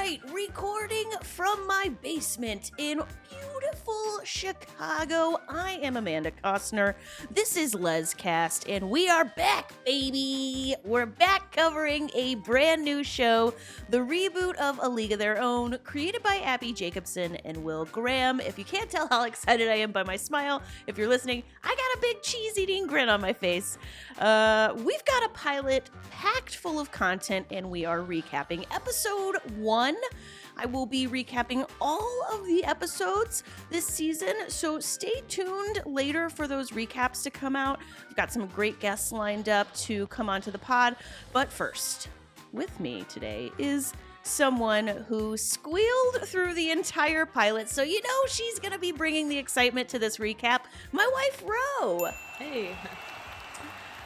right, recording from my basement in beautiful Chicago. I am Amanda Costner. This is LEZCast, and we are back, baby. We're back covering a brand new show, the reboot of A League of Their Own, created by Abby Jacobson and Will Graham. If you can't tell how excited I am by my smile, if you're listening, I got a big cheese-eating grin on my face. We've got a pilot packed full of content, and we are recapping episode 1. I will be recapping all of the episodes this season, so stay tuned later for those recaps to come out. I've got some great guests lined up to come onto the pod, but first, with me today is someone who squealed through the entire pilot, so you know she's going to be bringing the excitement to this recap, my wife, Ro. Hey.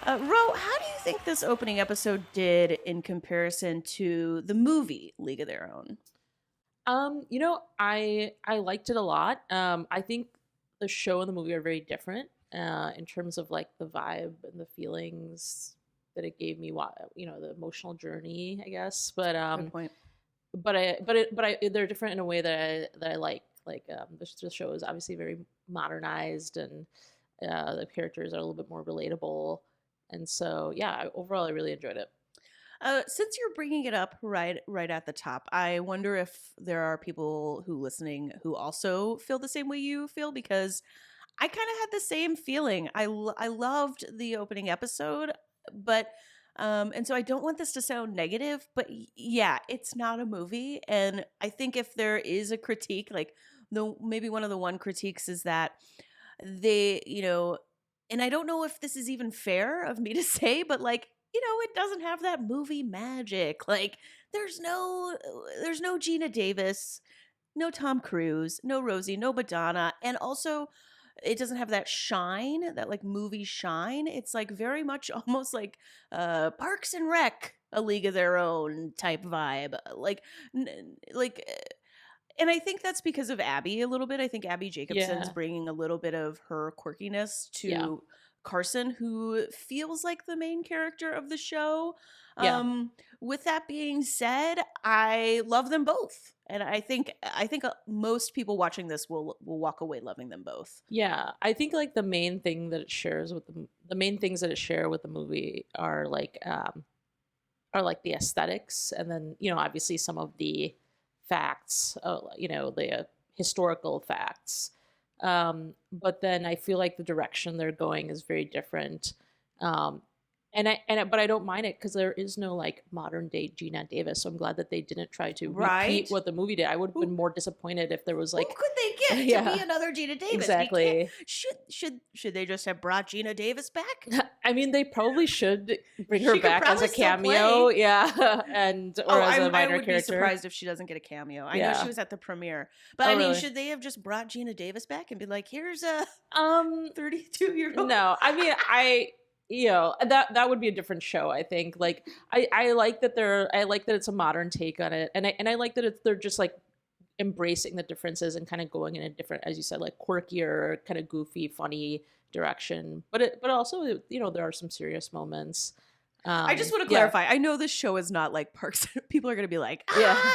Ro, how do you think this opening episode did in comparison to the movie League of Their Own? I liked it a lot. I think the show and the movie are very different in terms of like the vibe and the feelings that it gave me. The emotional journey, I guess. But Good point. They're different in a way that I like. Like the show is obviously very modernized, and the characters are a little bit more relatable. And so, yeah, overall, I really enjoyed it. Since you're bringing it up right at the top, I wonder if there are people listening who also feel the same way you feel, because I kind of had the same feeling. I loved the opening episode, but and so I don't want this to sound negative, but yeah, it's not a movie, and I think if there is a critique, like maybe one of the one critiques is that they, and I don't know if this is even fair of me to say, but like, it doesn't have that movie magic. Like there's no Gina Davis, no Tom Cruise, no Rosie, no Madonna. And also it doesn't have that shine, that like movie shine. It's like very much almost like Parks and Rec, A League of Their Own type vibe. And I think that's because of Abby a little bit. I think Abby Jacobson's bringing a little bit of her quirkiness to Carson, who feels like the main character of the show. With that being said, I love them both, and I think most people watching this will walk away loving them both. Yeah, I think like the main thing that it shares with the main things that it share with the movie are like the aesthetics, and then obviously some of the facts, the historical facts. But then I feel like the direction they're going is very different. But I don't mind it because there is no like modern day Gina Davis. So I'm glad that they didn't try to repeat what the movie did. I would have been more disappointed if there was like, who could they get to be another Gina Davis? Exactly. Should they just have brought Gina Davis back? I mean, they probably should bring her back as a cameo. Yeah. Or as a minor character. I would be surprised if she doesn't get a cameo. I know she was at the premiere. But I mean, really? Should they have just brought Gina Davis back and be like, here's a 32-year-old? No, I mean, that would be a different show, I think. Like I like that it's a modern take on it, and I like that they're just like embracing the differences and kind of going in a different, as you said, like quirkier, kind of goofy, funny direction. But also there are some serious moments. I just want to clarify. I know this show is not like Parks. People are going to be like,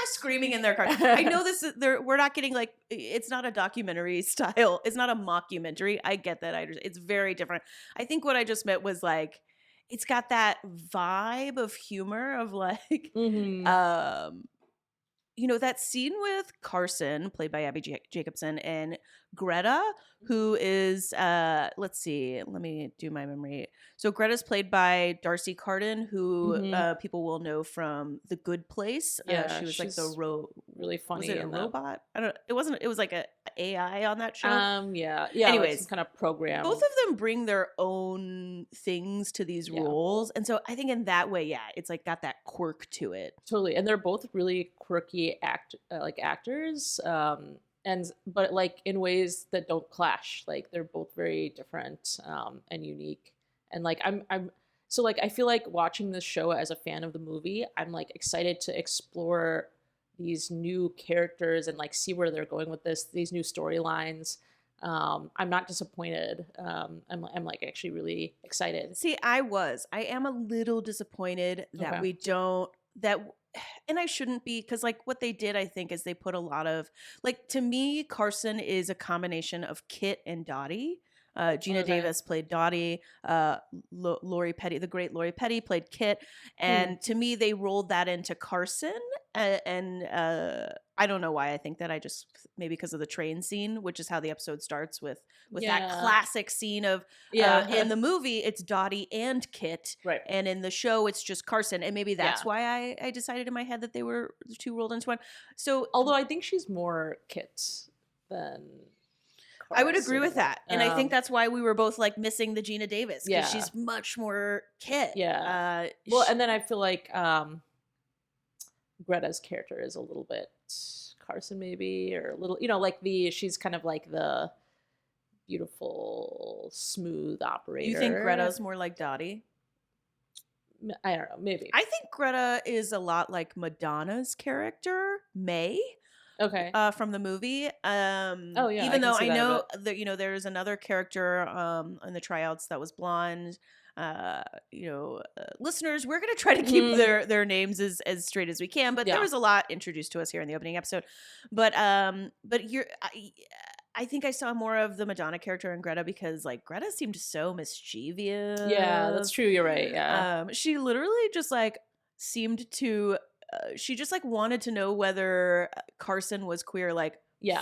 screaming in their cars. I know this. We're not getting like, it's not a documentary style. It's not a mockumentary. I get that. It's very different. I think what I just meant was like, it's got that vibe of humor of like, that scene with Carson, played by Abby Jacobson, and Greta, who is, let's see, let me do my memory. So Greta's played by Darcy Carden, who people will know from The Good Place. She was like really funny. Was it a robot? I don't know. It wasn't. It was like a AI on that show. Yeah. Anyways, kind of program. Both of them bring their own things to these roles, and so I think in that way, it's like got that quirk to it. Totally, and they're both really quirky actors. But like in ways that don't clash. Like they're both very different and unique. And like so like I feel like watching this show as a fan of the movie, I'm like excited to explore these new characters and like see where they're going with these new storylines. I'm not disappointed. I'm like actually really excited. See, I am a little disappointed that and I shouldn't be, because like what they did, I think, is they put a lot of, like, to me, Carson is a combination of Kit and Dottie. Gina Okay. Davis played Dottie. Lori Petty, the great Lori Petty, played Kit. And to me, they rolled that into Carson. And I don't know why I think that. I just, maybe because of the train scene, which is how the episode starts with that classic scene of, in the movie, it's Dottie and Kit. Right. And in the show, it's just Carson. And maybe that's why I decided in my head that they were the two rolled into one. So, although I think she's more Kit than I would agree with that. And I think that's why we were both like missing the Gina Davis, because she's much more Kit. Yeah. Well, and then I feel like Greta's character is a little bit Carson, maybe, or a little, like she's kind of like the beautiful, smooth operator. You think Greta's more like Dottie? I don't know, maybe. I think Greta is a lot like Madonna's character, May. Okay. From the movie. Even though I know that, there's another character in the tryouts that was blonde. Listeners, we're going to try to keep their names as straight as we can, but there was a lot introduced to us here in the opening episode. But I think I saw more of the Madonna character in Greta, because like Greta seemed so mischievous. Yeah, that's true. You're right. Yeah. She literally just like seemed to she just like wanted to know whether Carson was queer, like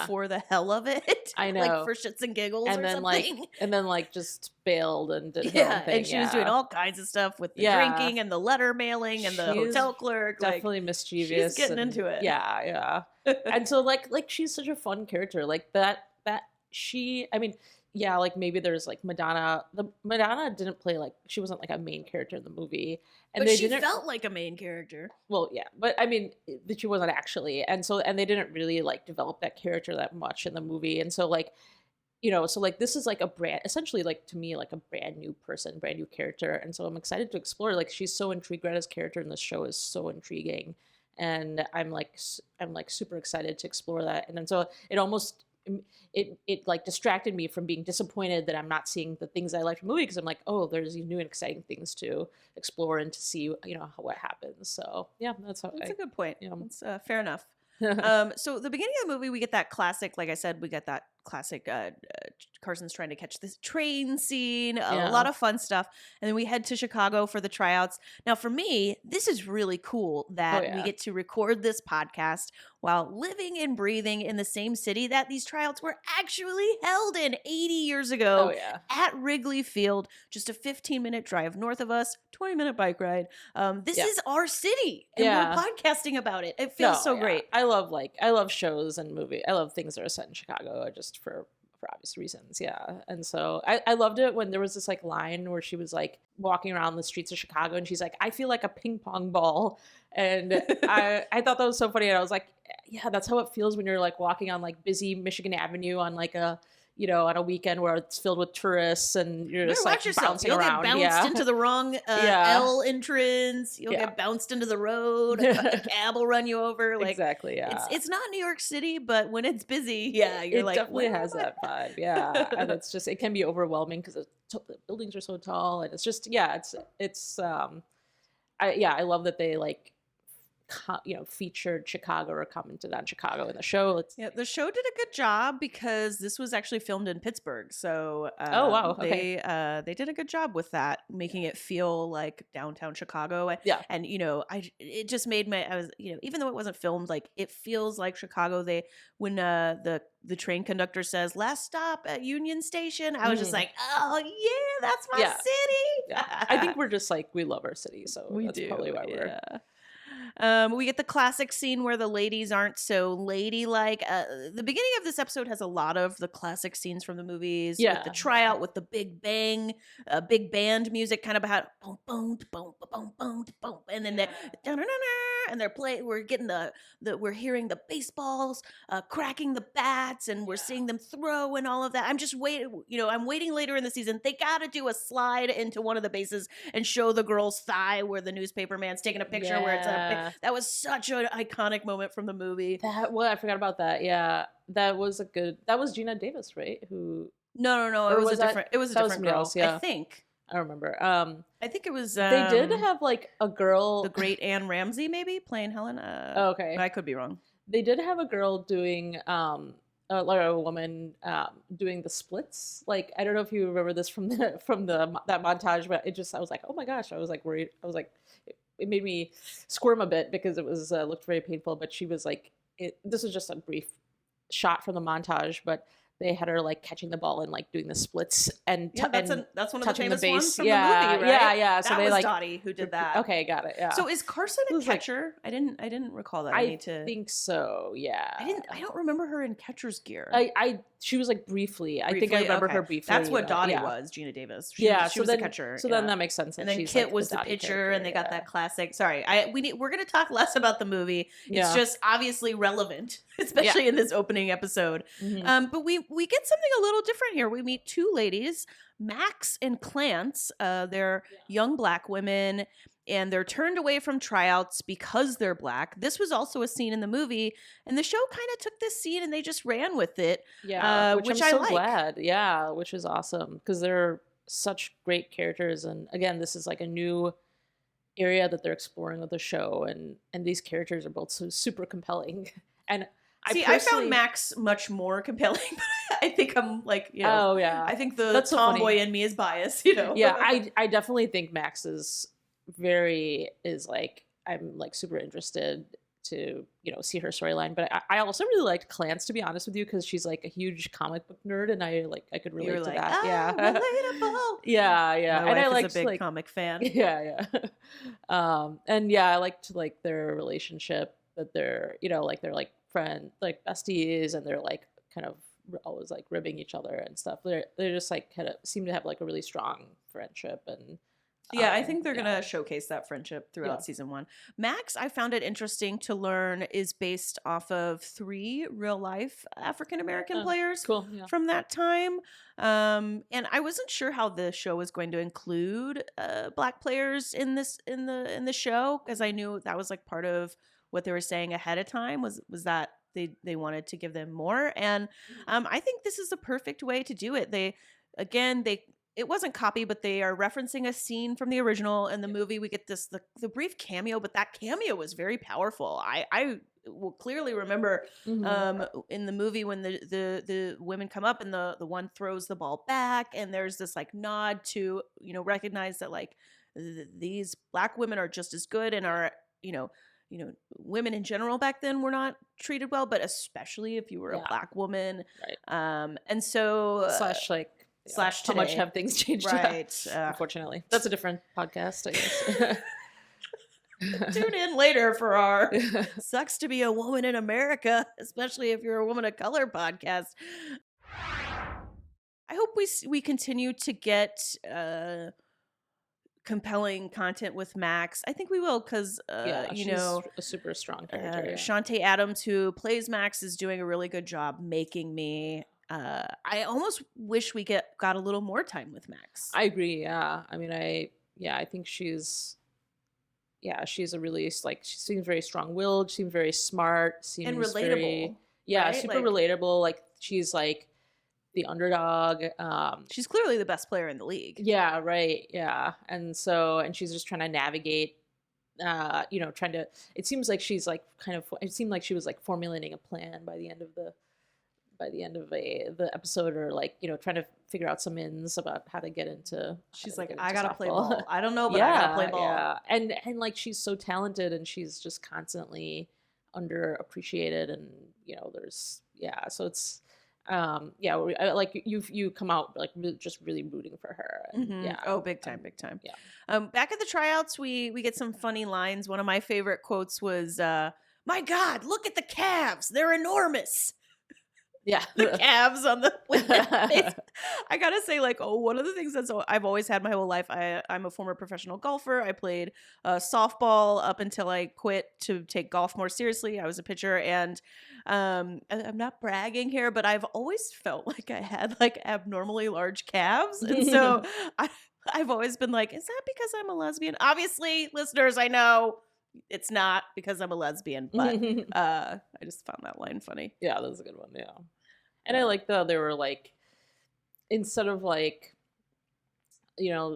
for the hell of it. I know, like for shits and giggles, and or then something. and then just bailed and did her own thing. And she was doing all kinds of stuff with the drinking and the letter mailing and the hotel clerk. Definitely mischievous. She's getting into it. Yeah. And so like she's such a fun character. Like that she. I mean. Yeah, like maybe there's like Madonna. Madonna didn't play she wasn't like a main character in the movie, and but she felt like a main character. Well, yeah, but I mean, that she wasn't actually, and they didn't really like develop that character that much in the movie, and so this is like a brand, essentially, like to me, like a brand new person, brand new character, and so I'm excited to explore. Like she's so intrigued. Greta's character in this show is so intriguing, and I'm super excited to explore that, and then so it almost. It like distracted me from being disappointed that I'm not seeing the things I like from the movie, because I'm like, oh, there's these new and exciting things to explore and to see, what happens. So yeah, that's a good point. That's fair enough. So the beginning of the movie, we get that classic, like I said, we get that classic Carson's trying to catch this train scene, a lot of fun stuff. And then we head to Chicago for the tryouts. Now, for me, this is really cool that we get to record this podcast while living and breathing in the same city that these tryouts were actually held in 80 years ago at Wrigley Field, just a 15-minute drive north of us, 20-minute bike ride. This is our city, and we're podcasting about it. It feels so great. I love shows and movies. I love things that are set in Chicago, just for obvious reasons. And so I loved it when there was this like line where she was like walking around the streets of Chicago, and she's like, I feel like a ping pong ball, and I thought that was so funny, and I was like, yeah, that's how it feels when you're like walking on like busy Michigan Avenue on like a on a weekend where it's filled with tourists, and you're just like bouncing around. You'll get bounced into the wrong L entrance. You'll get bounced into the road. A cab will run you over. Like, exactly. Yeah. It's not New York City, but when it's busy, you're like, definitely has that vibe. Yeah, and it's just, it can be overwhelming because the buildings are so tall, and it's just I love that they like featured Chicago or commented on Chicago in the show. The show did a good job, because this was actually filmed in Pittsburgh. So oh wow, okay. They did a good job with that, making it feel like downtown Chicago. And it just made I was even though it wasn't filmed, like it feels like Chicago. When the train conductor says last stop at Union Station, I was just like, oh yeah, that's my city. I think we're just like, we love our city, so that's probably why we're. We get the classic scene where the ladies aren't so ladylike. The beginning of this episode has a lot of the classic scenes from the movies. With the tryout, with the big bang, big band music, kind of about boom, boom, boom, boom, boom, boom, and then and they're playing. We're getting we're hearing the baseballs cracking the bats, and we're seeing them throw and all of that. I'm just waiting. I'm waiting later in the season. They got to do a slide into one of the bases and show the girl's thigh where the newspaper man's taking a picture where it's that was such an iconic moment from the movie. I forgot about that. Yeah, that was Gina Davis, right? Who? No. It was a different girl. Else, yeah. I think. I don't remember. I think it was. They did have like a girl, the great Anne Ramsey, maybe playing Helen. Okay, I could be wrong. They did have a girl doing like a woman doing the splits. Like I don't know if you remember this from that montage, but I was like, oh my gosh, I was like worried. I was like, it made me squirm a bit because it was looked very painful. But she was like, this was just a brief shot from the montage, but they had her like catching the ball and like doing the splits and that's one of the famous ones from the movie, right? Yeah. So that they was like Dottie who did that. Okay, got it. Yeah. So is Carson a catcher? I didn't recall that. I think so. Yeah. I don't remember her in catcher's gear. She was like briefly. I think I remember her briefly. That's what Dottie was, Gina Davis. She was a catcher. So then that makes sense. And then Kit was the pitcher, and they got that classic. Sorry, we're going to talk less about the movie. It's just obviously relevant, especially in this opening episode. Mm-hmm. But we get something a little different here. We meet two ladies, Max and Clance. They're young Black women. And they're turned away from tryouts because they're Black. This was also a scene in the movie, and the show kind of took this scene and they just ran with it. Yeah, which I'm so like. Glad. Yeah, which is awesome because they're such great characters, and again, this is like a new area that they're exploring with the show, and these characters are both so super compelling. And I found Max much more compelling, but I think I'm like, oh yeah, I think the tomboy in me is biased, Yeah, I definitely think Max is like I'm like super interested to see her storyline, but I also really liked Clance, to be honest with you, because she's like a huge comic book nerd, and I could relate to that. Yeah, relatable. Yeah. My and I liked a big like, comic fan. Yeah. And yeah, I liked like their relationship, that they're they're like friend, like besties, and they're like kind of always like ribbing each other and stuff. They're just like kind of seem to have like a really strong friendship. And yeah, I think they're going to showcase that friendship throughout season 1. Max, I found it interesting to learn, is based off of 3 real-life African-American players from that time. And I wasn't sure how the show was going to include Black players in the show, because I knew that was like part of what they were saying ahead of time was that they wanted to give them more. And I think this is the perfect way to do it. It wasn't copy, but they are referencing a scene from the original. In the movie, we get the brief cameo, but that cameo was very powerful. I will clearly remember in the movie when the women come up and the one throws the ball back, and there's this like nod to recognize that like these Black women are just as good, and are women in general back then were not treated well, but especially if you were a Black woman, right? And so / how much have things changed? Right. Unfortunately, that's a different podcast, I guess. Tune in later for our "Sucks to Be a Woman in America," especially if you're a woman of color podcast. I hope we continue to get compelling content with Max. I think we will, because she's a super strong character. Shantae Adams, who plays Max, is doing a really good job making me. I almost wish we got a little more time with Max. I agree. Yeah. I mean, I think she's a really, like, she seems very strong-willed. She seems very smart. Seems and relatable. Right? Super relatable. Like, she's like the underdog. She's clearly the best player in the league. Yeah. Right. Yeah. And she's just trying to navigate. It seems like she's like it seemed like she was like formulating a plan by the end of the episode, or like trying to figure out some ins about how to get into. She's like, I gotta play ball. I don't know, but I gotta play ball. Yeah, and like she's so talented, and she's just constantly underappreciated, and there's so it's like you come out like just really rooting for her. And, big time. Yeah. Back at the tryouts, we get some funny lines. One of my favorite quotes was, "My God, look at the calves! They're enormous." Yeah, the calves on the face. I gotta say, like, one of the things I've always had my whole life. I'm a former professional golfer. I played softball up until I quit to take golf more seriously. I was a pitcher, and I'm not bragging here, but I've always felt like I had like abnormally large calves, and so I've always been like, is that because I'm a lesbian? Obviously, listeners, I know it's not because I'm a lesbian, but I just found that line funny. Yeah, that's a good one. Yeah. And I like they were like, instead of like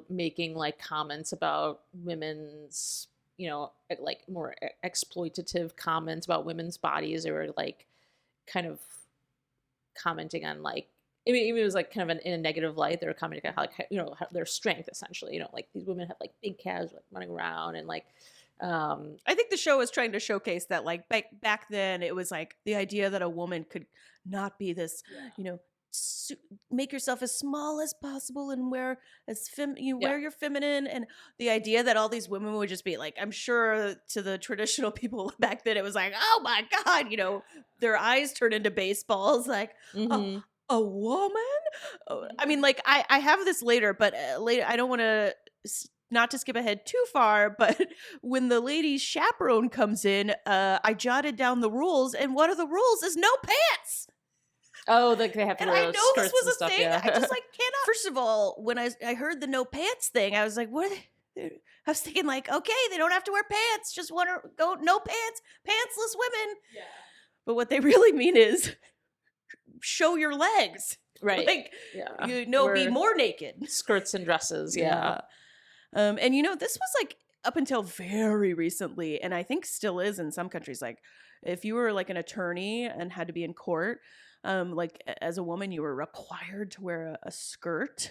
making like comments about women's, like more exploitative comments about women's bodies, or like kind of commenting on like, I mean, it was like kind of in a negative light. They were commenting on how, like, how their strength, essentially, like these women had like big calves, like running around, and like, I think the show was trying to showcase that, like, back then it was like the idea that a woman could not be this, make yourself as small as possible and wear wear your feminine, and the idea that all these women would just be like, I'm sure to the traditional people back then it was like, oh my God, their eyes turn into baseballs, like, a woman? I mean, like, I have this later, but later, I don't want to, not to skip ahead too far, but when the lady's chaperone comes in, I jotted down the rules, and one of the rules is no pants. Oh, like they have to and wear I know this was a stuff, thing. yeah. I just like cannot. First of all, when I heard the no pants thing, I was like, what? I was thinking like, okay, they don't have to wear pants. Just want to go no pants, pantsless women. Yeah. But what they really mean is show your legs. Right. Like, be more naked. Skirts and dresses. Yeah. And this was like up until very recently, and I think still is in some countries. Like, if you were like an attorney and had to be in court, like as a woman, you were required to wear a skirt.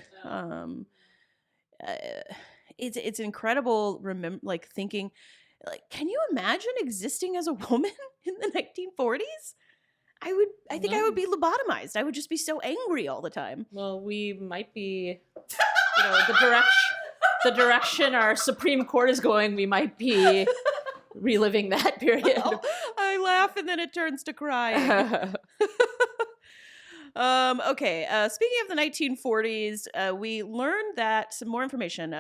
It's incredible. Like thinking, like, can you imagine existing as a woman in the 1940s? I think I would be lobotomized. I would just be so angry all the time. Well, we might be, the direction our Supreme Court is going, we might be reliving that period. Oh, I laugh and then it turns to crying. Okay. Speaking of the 1940s, we learned that some more information.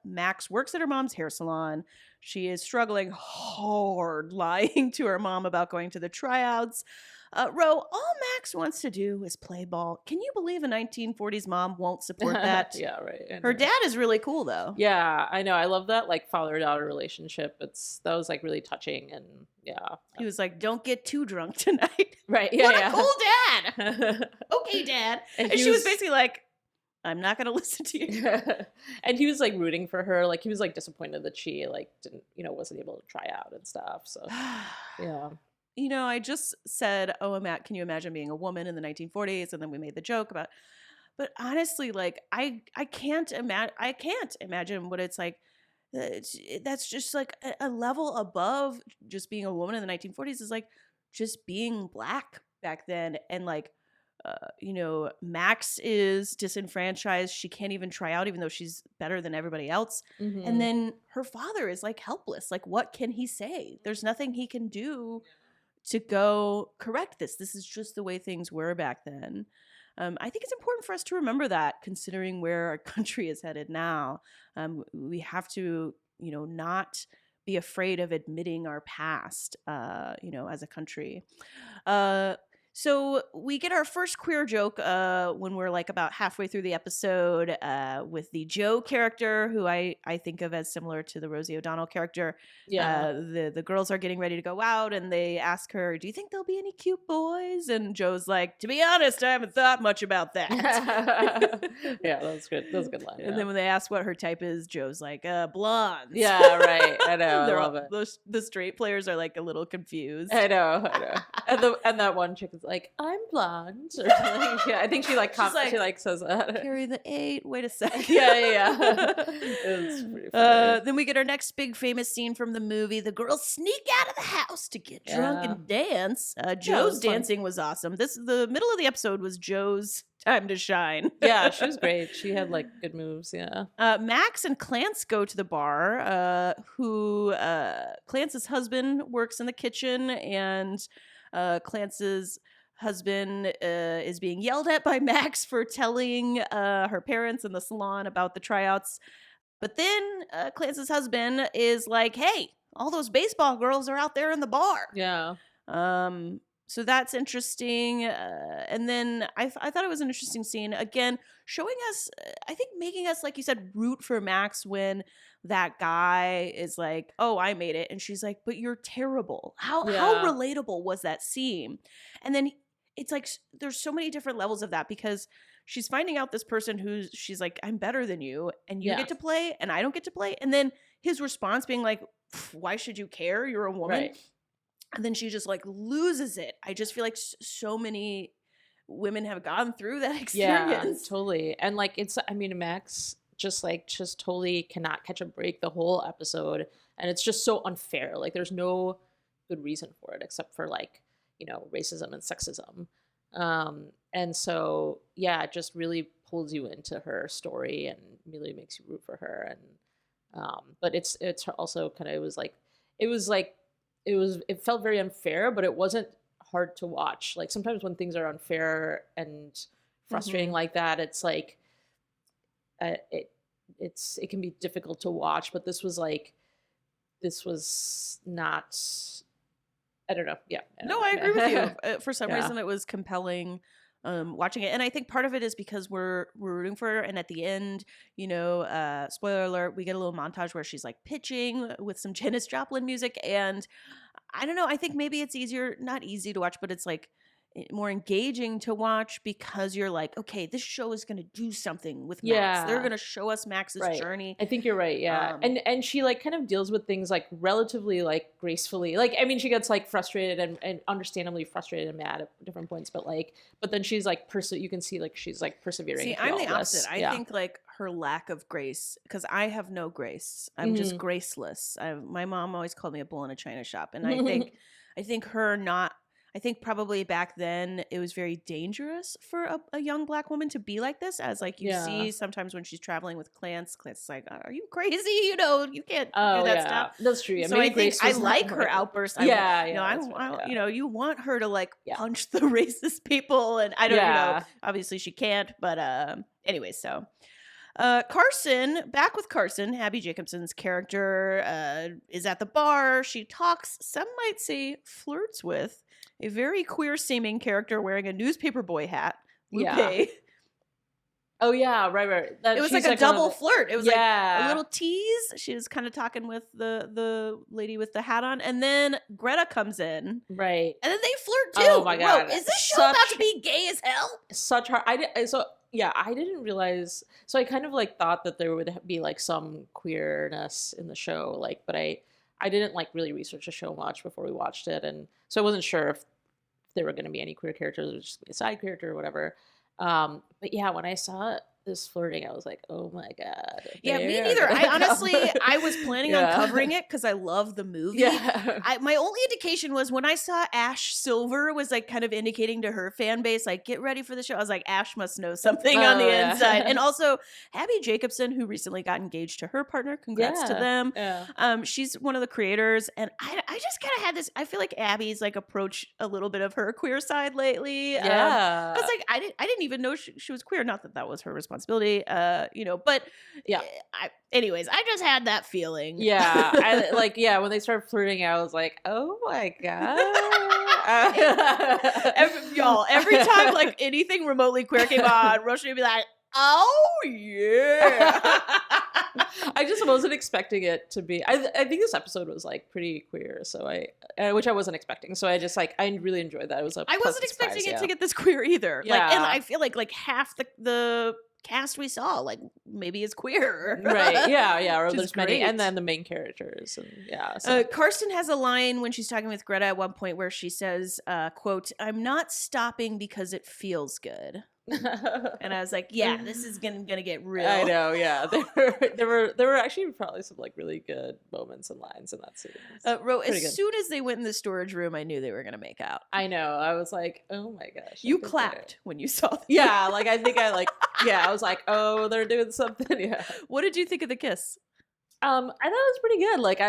Max works at her mom's hair salon. She is struggling hard lying to her mom about going to the tryouts. Ro, all Max wants to do is play ball. Can you believe a 1940s mom won't support that? Yeah, right. Her dad is really cool, though. Yeah, I know. I love that, like, father-daughter relationship. That was like really touching, and yeah. He was like, "Don't get too drunk tonight." Right. Yeah. What a cool dad. Okay, Dad. And she was basically like, I'm not gonna listen to you. And he was like rooting for her. Like, he was like disappointed that she like didn't, wasn't able to try out and stuff. So yeah. I just said, oh, Matt, can you imagine being a woman in the 1940s? And then we made the joke about, but honestly, like, I can't imagine what it's like. That's just like a level above just being a woman in the 1940s, is like just being Black back then. And like, Max is disenfranchised. She can't even try out, even though she's better than everybody else. Mm-hmm. And then her father is like helpless. Like, what can he say? There's nothing he can do to go correct this. This is just the way things were back then. I think it's important for us to remember that, considering where our country is headed now. We have to, not be afraid of admitting our past, as a country. So we get our first queer joke when we're like about halfway through the episode with the Joe character, who I think of as similar to the Rosie O'Donnell character. Yeah. The girls are getting ready to go out, and they ask her, do you think there'll be any cute boys? And Joe's like, to be honest, I haven't thought much about that. Yeah, that was good. That was a good line. And then when they ask what her type is, Joe's like, blondes. Yeah, right. I know. I love it. The straight players are like a little confused. I know. And that one chick is like, I'm blonde. Or something. Yeah, I think she like says that. Carry the 8. Wait a second. Yeah. It was pretty funny. Then we get our next big famous scene from the movie. The girls sneak out of the house to get drunk and dance. Joe's dancing was awesome. The middle of the episode was Joe's time to shine. Yeah, she was great. She had like good moves. Yeah. Max and Clance go to the bar. Clance's husband works in the kitchen, and Clance's husband is being yelled at by Max for telling her parents in the salon about the tryouts. But then Clance's husband is like, hey, all those baseball girls are out there in the bar. Yeah. So that's interesting. And then I thought it was an interesting scene. Again, showing us, I think making us, like you said, root for Max when that guy is like, oh, I made it. And she's like, but you're terrible. How relatable was that scene? And then it's like there's so many different levels of that, because she's finding out this person she's like, I'm better than you, and you get to play and I don't get to play. And then his response being like, why should you care? You're a woman. Right. And then she just like loses it. I just feel like so many women have gone through that experience. Yeah, totally. And like, I mean, Max just totally cannot catch a break the whole episode. And it's just so unfair. Like, there's no good reason for it except for like, you know, racism and sexism. And so, yeah, it just really pulls you into her story and really makes you root for her. And, but it's also kind of, it felt very unfair, but it wasn't hard to watch. Like, sometimes when things are unfair and frustrating like that, it's like, it can be difficult to watch, but this was not, I don't know. Yeah. I agree with you. For some reason, it was compelling watching it. And I think part of it is because we're rooting for her. And at the end, you know, spoiler alert, we get a little montage where she's like pitching with some Janis Joplin music. And I don't know, I think maybe it's not easy to watch, but it's like more engaging to watch, because you're like, okay, this show is going to do something with Max. They're going to show us Max's journey. I think you're right. Yeah. And she like kind of deals with things like relatively like gracefully. Like, I mean, she gets like frustrated and understandably frustrated and mad at different points, but then she's like, you can see like, she's like persevering. See, I'm the opposite. I think like her lack of grace, because I have no grace. I'm just graceless. My mom always called me a bull in a china shop. And I think probably back then it was very dangerous for a young Black woman to be like this, as like you see sometimes when she's traveling with Clance is like, are you crazy? You know, you can't do that stuff. That's true. Yeah, so I think I like her outburst. You know, you want her to like punch the racist people, and I don't know. Obviously she can't, but anyway, so. Back with Carson, Abby Jacobson's character is at the bar. She talks, some might say flirts with, a very queer-seeming character wearing a newspaper boy hat, Lupe. Yeah. Oh, yeah, right. It was like a double flirt. It was like a little tease. She was kind of talking with the lady with the hat on, and then Greta comes in. Right. And then they flirt too. Oh, my God. Whoa, is this show about to be gay as hell? Such hard. I didn't realize. So I kind of like thought that there would be like some queerness in the show, like, but I didn't like really research the show much before we watched it, and so I wasn't sure if there were going to be any queer characters or just a side character or whatever. But yeah, when I saw this flirting, I was like, oh my God. Yeah, me neither. I was planning on covering it because I love the movie. Yeah. My only indication was when I saw Ash Silver was like kind of indicating to her fan base, like, get ready for the show. I was like, Ash must know something on the inside. And also Abby Jacobson, who recently got engaged to her partner. Congrats to them. Yeah. She's one of the creators. And I just kind of had this, I feel like Abby's like approached a little bit of her queer side lately. Yeah. I was like, I didn't even know she was queer. Not that was her responsibility, you know, but yeah. Anyways, I just had that feeling. Yeah. When they started flirting, I was like, oh my God. Every time like anything remotely queer came on, Roshni would be like, oh yeah. I just wasn't expecting it to be. I think this episode was like pretty queer, so which I wasn't expecting. So I just like I really enjoyed that. It was I wasn't expecting it to get this queer either. Yeah. Like, and I feel like half the cast we saw like maybe is queer. Right. Yeah. Or there's many, great. and then the main characters. And So. Carson has a line when she's talking with Greta at one point where she says, "quote I'm not stopping because it feels good." And I was like, yeah, this is gonna get real. I know, yeah. There were actually probably some like really good moments and lines in that scene. As soon as they went in the storage room, I knew they were gonna make out. I know. I was like, oh my gosh. You clapped when you saw that. Yeah, like I think I was like, oh, they're doing something. Yeah. What did you think of the kiss? I thought it was pretty good. Like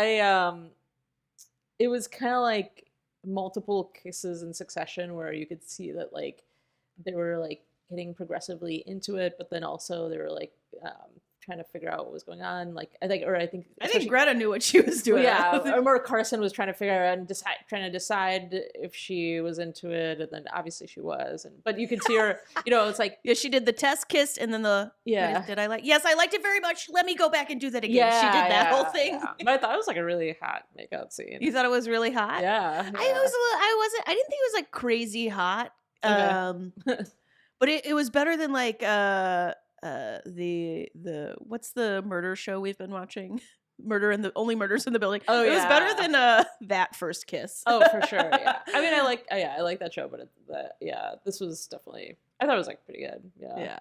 it was kind of like multiple kisses in succession where you could see that like they were like getting progressively into it, but then also they were like trying to figure out what was going on. Like I think Greta knew what she was doing. Yeah, or Carson was trying to figure out and trying to decide if she was into it, and then obviously she was. But you could see her, it's like she did the test kiss, and then did I like? Yes, I liked it very much. Let me go back and do that again. Yeah, she did that whole thing. Yeah. But I thought it was like a really hot makeout scene. You thought it was really hot? Yeah. I didn't think it was like crazy hot. but it was better than like the what's the murder show we've been watching? Only Murders in the Building. Oh, it was yeah. better than that first kiss. Oh, for sure. Yeah. I mean, I like that show, but this was definitely. I thought it was like pretty good. Yeah.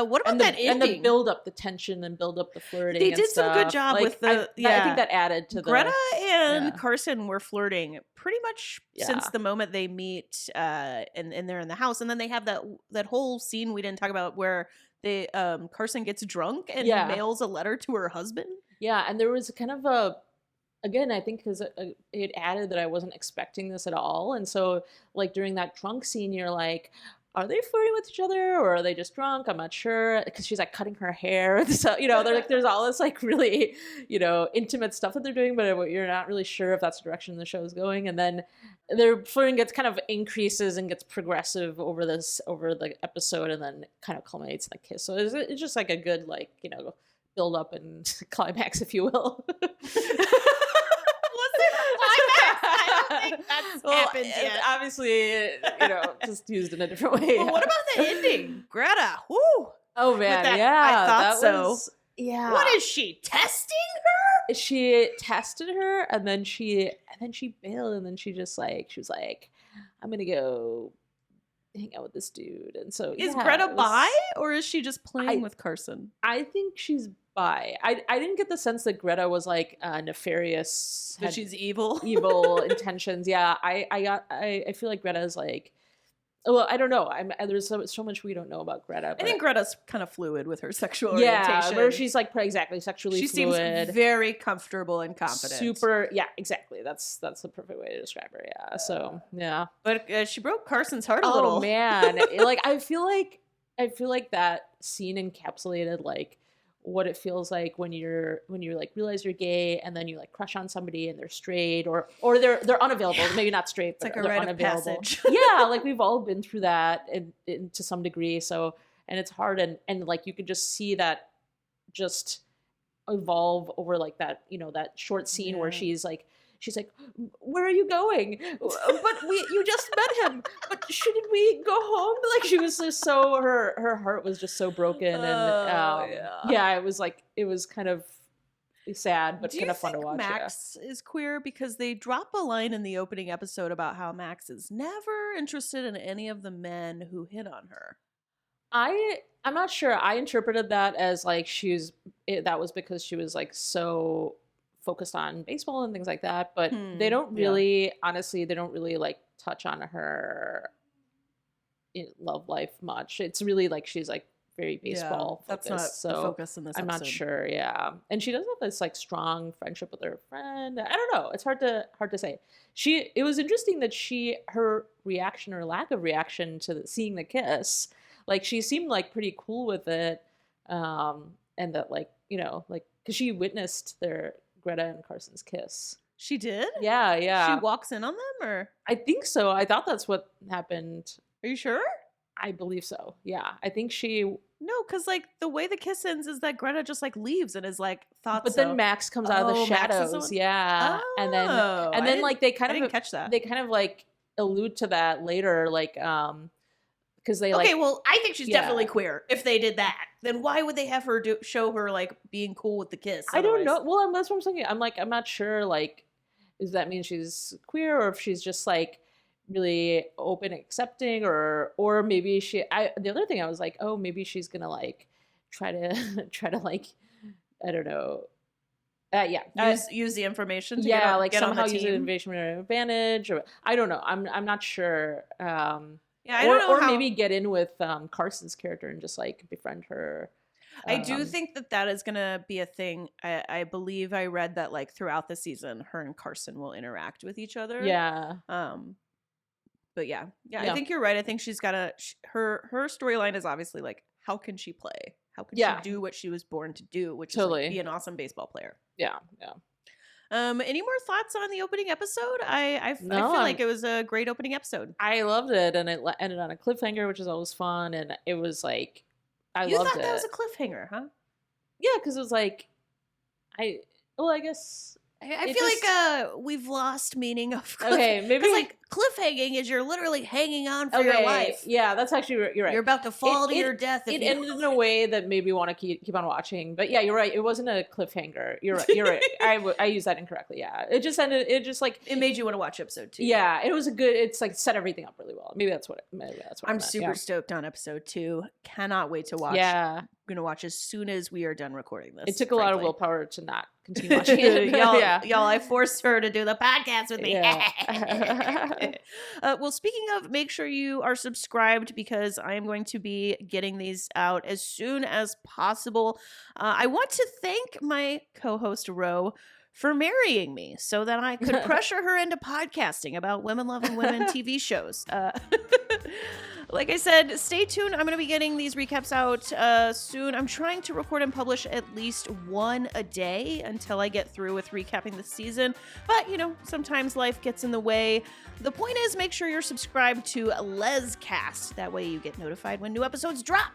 What about that ending? And the build up the tension and build up the flirting. They and did some good job like, with the. I think that added to Greta and yeah. Carson were flirting pretty much since the moment they meet, and they're in the house, and then they have that whole scene we didn't talk about where they Carson gets drunk and mails a letter to her husband. Yeah, and there was kind of again, I think because it added that I wasn't expecting this at all. And so, like, during that drunk scene, you're like, are they flirting with each other or are they just drunk? I'm not sure. Because she's, like, cutting her hair. So, there's all this, like, really, intimate stuff that they're doing, but you're not really sure if that's the direction the show is going. And then their flirting gets kind of increases and gets progressive over the episode and then kind of culminates in a kiss. So it's just, like, a good, like, build up and climax, if you will. Was there a climax? I don't think that's happened yet. Obviously, just used in a different way. Well, what about the ending? Greta, whoo! Oh man, I thought so. Yeah. What is she testing her? She tested her, and then she bailed, and then she was like, I'm gonna go hang out with this dude. And so is Greta bi, or is she just playing with Carson? I think she's bi. I didn't get the sense that Greta was like nefarious, that she's evil intentions. Yeah, I feel like Greta is like, well, I don't know. There's so much we don't know about Greta. I think Greta's kind of fluid with her sexual orientation. Yeah, where she's like exactly sexually fluid. She seems very comfortable and confident. Super, yeah, exactly. That's the perfect way to describe her. Yeah. So yeah, but she broke Carson's heart a little. Oh man, like I feel like that scene encapsulated like what it feels like when you're like realize you're gay and then you like crush on somebody and they're straight or they're unavailable. Yeah. Maybe not straight, but it's like they're a rite unavailable. of passage. Yeah, like we've all been through that in to some degree. So and it's hard and like you could just see that just evolve over like that that short scene where she's like, where are you going? But you just met him. But shouldn't we go home? Like she was just so her heart was just so broken and it was kind of sad but kind of fun to watch. Max is queer because they drop a line in the opening episode about how Max is never interested in any of the men who hit on her. I'm not sure. I interpreted that as like that was because she was like so focused on baseball and things like that, but they don't really honestly they don't really like touch on her love life much. It's really like she's like very baseball focused. That's not the focus in this episode. I'm not sure. Yeah, and she does have this like strong friendship with her friend. I don't know. It's hard to say. It was interesting that her reaction or lack of reaction to seeing the kiss, like she seemed like pretty cool with it, and that like like because she witnessed their Greta and Carson's kiss. She did? Yeah. She walks in on them, or? I think so. I thought that's what happened. Are you sure? I believe so. Yeah. I think No, because like the way the kiss ends is that Greta just like leaves and is like But then Max comes out of the shadows. Yeah. Oh, and then like they kind I of didn't catch that. They kind of like allude to that later, like because they okay, well, I think she's definitely queer. If they did that, then why would they have her show her like being cool with the kiss? I don't know. Well, that's what I'm saying. I'm not sure. Like, does that mean she's queer or if she's just like really open, accepting, or maybe the other thing I was like, oh, maybe she's gonna like try to like I don't know. Use the information. To like get somehow on the use the information to her advantage, or I don't know. I'm not sure. I don't know. Or maybe get in with Carson's character and just like befriend her. I do think that is going to be a thing. I believe I read that like throughout the season, her and Carson will interact with each other. Yeah. But yeah, I think you're right. I think she's got her storyline is obviously like, how can she play? How can she do what she was born to do, which is like, be an awesome baseball player. Yeah. Any more thoughts on the opening episode? I feel like it was a great opening episode. I loved it, and it ended on a cliffhanger, which is always fun. And it was like, you thought that was a cliffhanger, huh? Yeah, because it was like, I guess I feel like we've lost meaning of Okay, maybe like cliffhanging is you're literally hanging on for your life. Yeah, that's actually you're right. You're about to fall to your death. It ended in a way that made me want to keep on watching. But yeah, you're right. It wasn't a cliffhanger. You're right. You're right. I used that incorrectly. Yeah, it just ended. It just like it made you want to watch episode 2. Yeah, it was a good. It's like set everything up really well. Maybe that's what. I'm super stoked on episode 2. Cannot wait to watch. Yeah, I'm gonna watch as soon as we are done recording this. It took a lot of willpower to not continue watching it. y'all, I forced her to do the podcast with me. Yeah. Well, speaking of, make sure you are subscribed because I am going to be getting these out as soon as possible. I want to thank my co-host Ro for marrying me so that I could pressure her into podcasting about women loving women TV shows. Like I said, stay tuned. I'm going to be getting these recaps out soon. I'm trying to record and publish at least one a day until I get through with recapping the season. But, you know, sometimes life gets in the way. The point is, make sure you're subscribed to LEZCast. That way you get notified when new episodes drop.